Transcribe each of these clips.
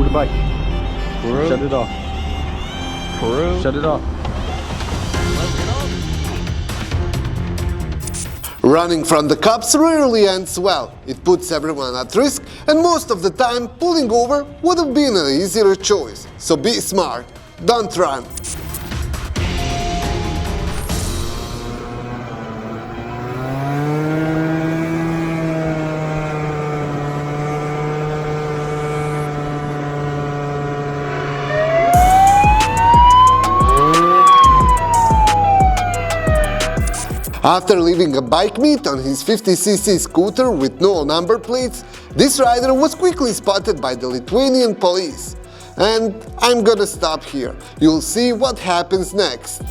the bike. Crew. Shut it off. Crew. Shut it off. Running from the cops rarely ends well. It puts everyone at risk, and most of the time pulling over would have been an easier choice. So be smart, don't run. After leaving a bike meet on his 50cc scooter with no number plates, this rider was quickly spotted by the Lithuanian police. And I'm gonna stop here. You'll see what happens next.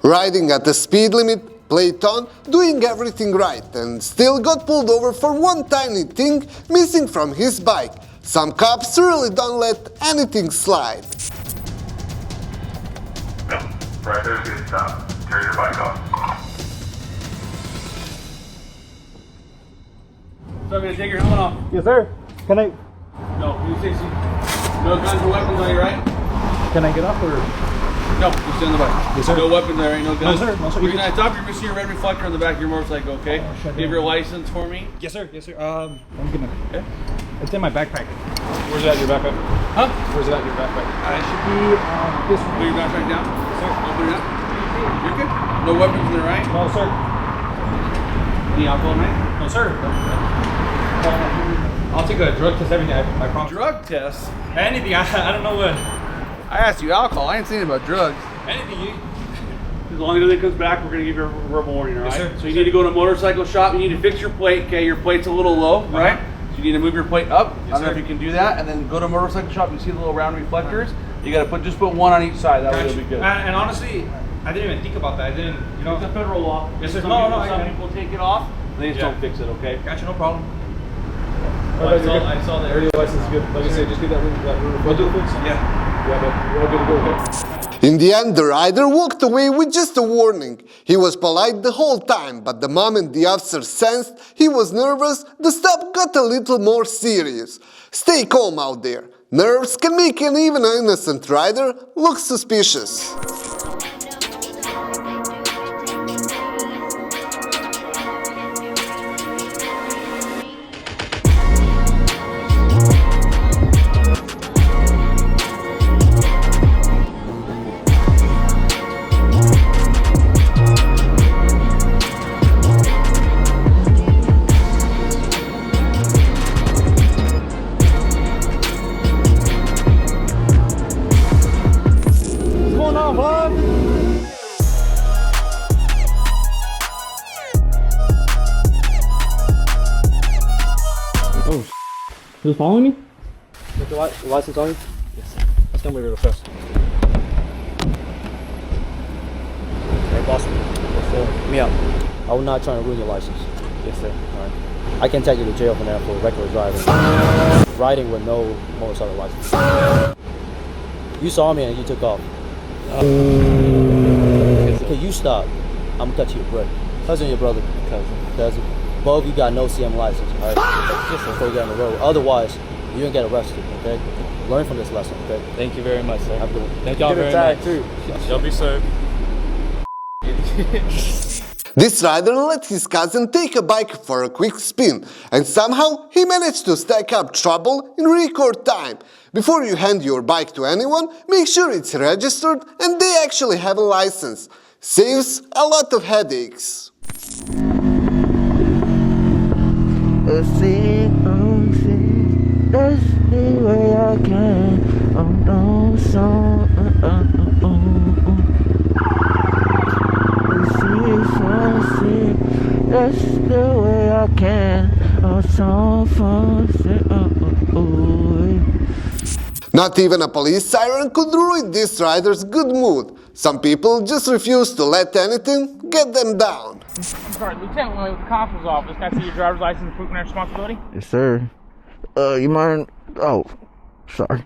Riding at the speed limit, plate on, doing everything right, and still got pulled over for one tiny thing missing from his bike. Some cops really don't let anything slide. Right there's good stop. Turn your bike off. So I'm gonna take your helmet off. Yes, sir. Can I No, you say no guns or weapons on you, right? get off or? No, you stay on the bike. Yes, sir. No weapons there, ain't no guns. No, sir. No, sir. We're gonna stop. You're missing your red reflector on the back of your motorcycle, okay? Oh, shut Give down. your license for me. Yes, sir. Yes, sir. I'm gonna. Okay. It's in my backpack. Where's it at? Your backpack? Huh? Where's it at? Your backpack? I should This put one. your backpack down. Yes, sir. Open it up. You're good. No weapons in there, right? No, sir. Any alcohol, mate? No, sir. I'll take a drug test. Everything. I promise. Drug test? Anything. I don't know what. I asked you alcohol. I ain't saying about drugs. Anything. As long as everything comes back, we're gonna give you a verbal warning, all right? Yes, sir. So you need to go to a motorcycle shop. You need to fix your plate. Okay, your plate's a little low, right? So you need to move your plate up. I don't know if you can do that, and then go to a motorcycle shop. You see the little round reflectors. You gotta just put one on each side. That way it'll be good. And honestly, I didn't even think about that. I didn't. You know. It's a federal law. Yes, sir. Some No, people, no, some I- people take it off. They just don't fix it. Okay. Gotcha. No problem. I saw that. Area license is good. Like I said, just get that room. We'll do it. Yeah. Yeah, but we're all good to go. Okay. In the end, the rider walked away with just a warning. He was polite the whole time, but the moment the officer sensed he was nervous, the stop got a little more serious. Stay calm out there. Nerves can make an even innocent rider look suspicious. Who's following me? Got the license on you? Yes, sir. Let's come over real fast. me out. I was not trying to ruin your license. Yes, sir. All right. I can take you to jail for that for reckless driving. Riding with no motorcycle license. You saw me and you took off. Okay, you stop. I'm gonna cut you a break. Cousin, your brother. Cousin. Both of you got no CM license. All right. Just before you get on the road. Otherwise, you're gonna get arrested. Okay. Learn from this lesson. Okay. Thank you very much, sir. Have a good one. Thank y'all very much. Too. Y'all be safe. This rider let his cousin take a bike for a quick spin, and somehow he managed to stack up trouble in record time. Before you hand your bike to anyone, make sure it's registered and they actually have a license. Saves a lot of headaches. Let's see where I can. That's the way I can. Not even a police siren could ruin this rider's good mood. Some people just refuse to let anything get them down. I'm sorry, Lieutenant, with the constable's office. Can I see your driver's license and proof of responsibility? Yes, sir. You mind? Oh, sorry.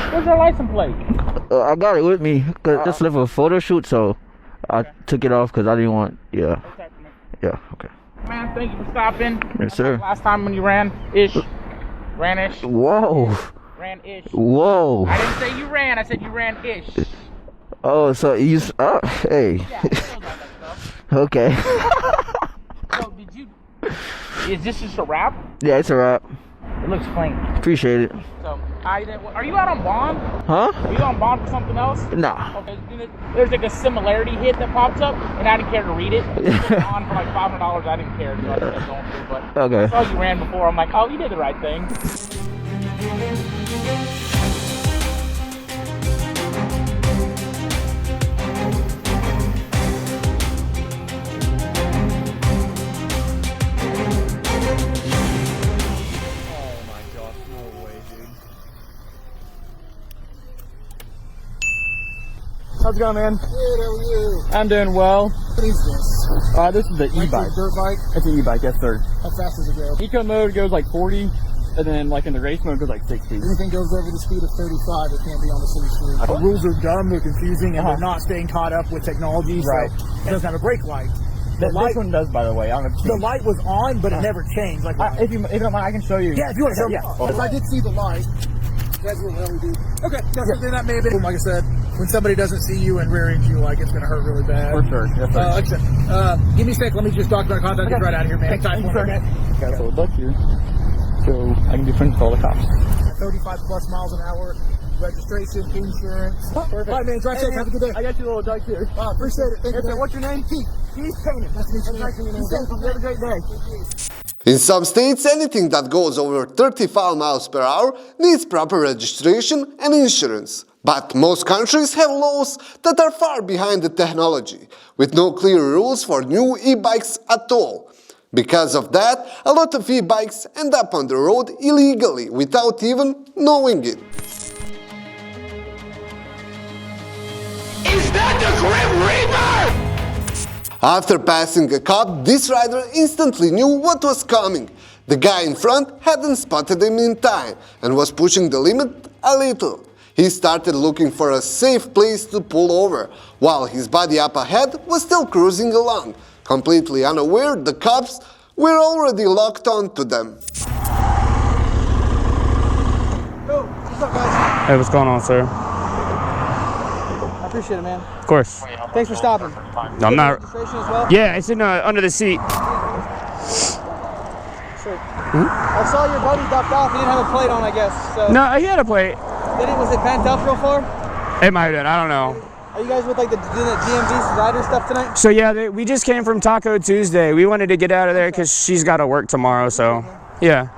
Where's your license plate? I got it with me. Just left a photo shoot, so I took it off because I didn't want. Yeah. Yeah. Okay. Man, thank you for stopping. Yes, sir. Last time when you ran-ish. Ran-ish. Whoa. Ran-ish. Whoa. I didn't say you ran. I said you ran-ish. Oh, so you? Hey. Yeah, it feels like that stuff. Okay. So, did you... Is this just a wrap? Yeah, it's a wrap. It looks clean. Appreciate it. So, are you out on bond? Huh? Are you on bond for something else? Nah. Okay, there's like a similarity hit that pops up, and I didn't care to read it. It's on for like $500. I didn't care, so I just kept going through. But Okay. I saw you ran before. I'm like, oh, you did the right thing. How's it going, man? Good, how are you? I'm doing well. What is this? This is the e-bike. Dirt bike? It's an e-bike, yes, sir. How fast does it go? Eco mode goes like 40, and then like in the race mode goes like 60. Anything goes over the speed of 35, it can't be on the city street. The rules are dumb, they're confusing, and they're not staying caught up with technology, Right. so it doesn't have a brake light. This one does, by the way. I don't know. The light was on, but it never changed. Like, If you don't mind, I can show you. yeah, if you want to show me. Yeah. Because I did see the light. That's what LED. Okay, then that may have been, like I said, when somebody doesn't see you and rear ends you, like it's going to hurt really bad. For sure. Yes, sir. Like I said, give me a sec. Let me just document our contact. Get right out of here, man. Time for it, okay? Okay, so look here. So I can do print for all the cops. 35 plus miles an hour. Registration, insurance. Perfect. All right, man. Drive safe. Have a good day. I got you a little dog here. Appreciate it. Thank you, man. What's your name? Keith. Keith Payne. Nice to meet you. Nice to meet you. Have a great day. In some states, anything that goes over 35 miles per hour needs proper registration and insurance. But most countries have laws that are far behind the technology, with no clear rules for new e-bikes at all. Because of that, a lot of e-bikes end up on the road illegally without even knowing it. Is that the Grim Reaper? After passing a cop, this rider instantly knew what was coming. The guy in front hadn't spotted him in time and was pushing the limit a little. He started looking for a safe place to pull over, while his buddy up ahead was still cruising along, completely unaware the cops were already locked onto them. Hey, what's going on, sir? I appreciate it, man. Of course. Thanks for stopping. No, I'm not. Registration as well? Yeah, it's in under the seat. Sure. I saw your buddy ducked off. He didn't have a plate on, I guess. So. No, he had a plate. Was it bent up real far? It might have been. I don't know. Are you guys with like the DMV rider stuff tonight? So yeah, we just came from Taco Tuesday. We wanted to get out of there because she's got to work tomorrow. So yeah.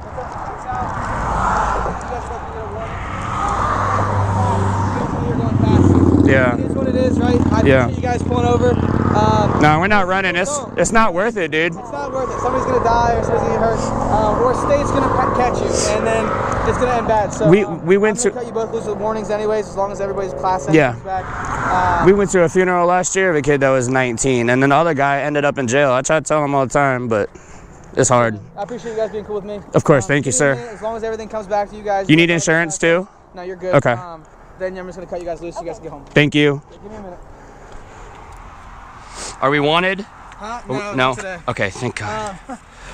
Yeah. It is what it is, right? I appreciate you guys pulling over. No, we're not running. It's not worth it, dude. It's not worth it. Somebody's gonna die or somebody's gonna get hurt. Or a state's gonna catch you, and then it's gonna end bad. So we went I'm gonna cut you both loose with warnings anyways, as long as everybody's class yeah. back. We went to a funeral last year of a kid that was 19, and then the other guy ended up in jail. I try to tell him all the time, but it's hard. I appreciate you guys being cool with me. Of course, thank you, Give me a sir. minute, as long as everything comes back to you guys. You need insurance too? No, you're good. Okay. Then I'm just gonna cut you guys loose so you guys can get home. Thank you. Give me a minute. Are we wanted? Huh? No. not today. Okay, thank God.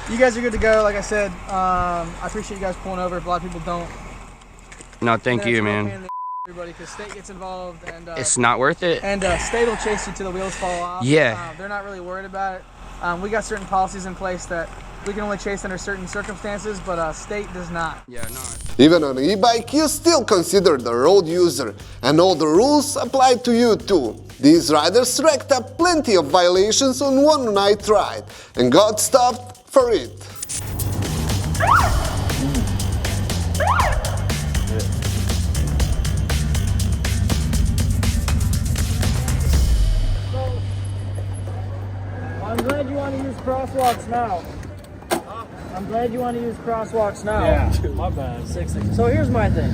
You guys are good to go. Like I said, I appreciate you guys pulling over. A lot of people don't. No, thank you, It's a real pain man. in the everybody, because state gets involved, and It's not worth it. and state will chase you till the wheels fall off. Yeah. They're not really worried about it. We got certain policies in place that we can only chase under certain circumstances, but state does not. Yeah, no. Even on an e-bike, you still considered a road user, and all the rules apply to you too. These riders racked up plenty of violations on one night ride, and got stopped for it. I'm glad you want to use crosswalks now. I'm glad you want to use crosswalks now. Yeah, my bad. So here's my thing.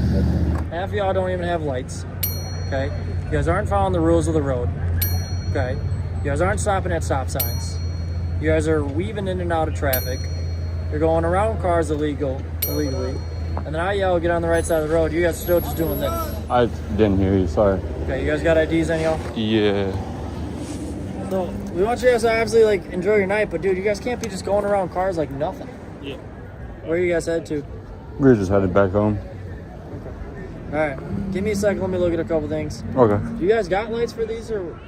Half of y'all don't even have lights. Okay? You guys aren't following the rules of the road. Okay? You guys aren't stopping at stop signs. You guys are weaving in and out of traffic. You're going around cars illegally. And then I yell, get on the right side of the road. You guys are still just doing this. I didn't hear you, sorry. Okay, you guys got IDs on y'all? Yeah. So we want you guys to obviously like enjoy your night, but dude, you guys can't be just going around cars like nothing. Yeah. Where are you guys headed to? We were just headed back home. All right, give me a second. Let me look at a couple things. Okay. Do you guys got lights for these or?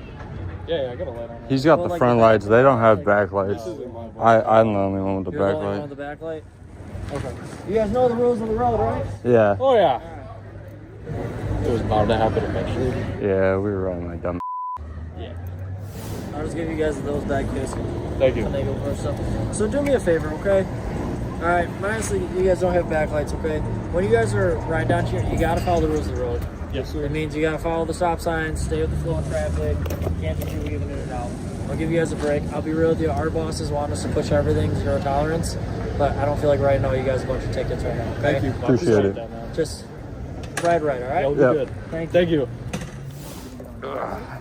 Yeah, I got a light on. He's got the front lights. They don't have back lights. I'm the only one with the You're back the only one light. with the back light? Okay. You guys know the rules of the road, right? Yeah. Oh yeah. It was bound to happen eventually. Yeah, we were running like dumb. I'll just give you guys those back kiss. Thank you. And they go first. So do me a favor, okay? All right, honestly, you guys don't have backlights, okay? When you guys are riding down here, you gotta follow the rules of the road. Yes, sir. It means you gotta follow the stop signs, stay with the flow of traffic, can't be weaving in and out. I'll give you guys a break. I'll be real with you. Our bosses want us to push everything zero tolerance, but I don't feel like writing all you guys a bunch of tickets right now. Okay? Thank you. Appreciate it. Just ride right, all right? Yeah. Thank you. Thank you.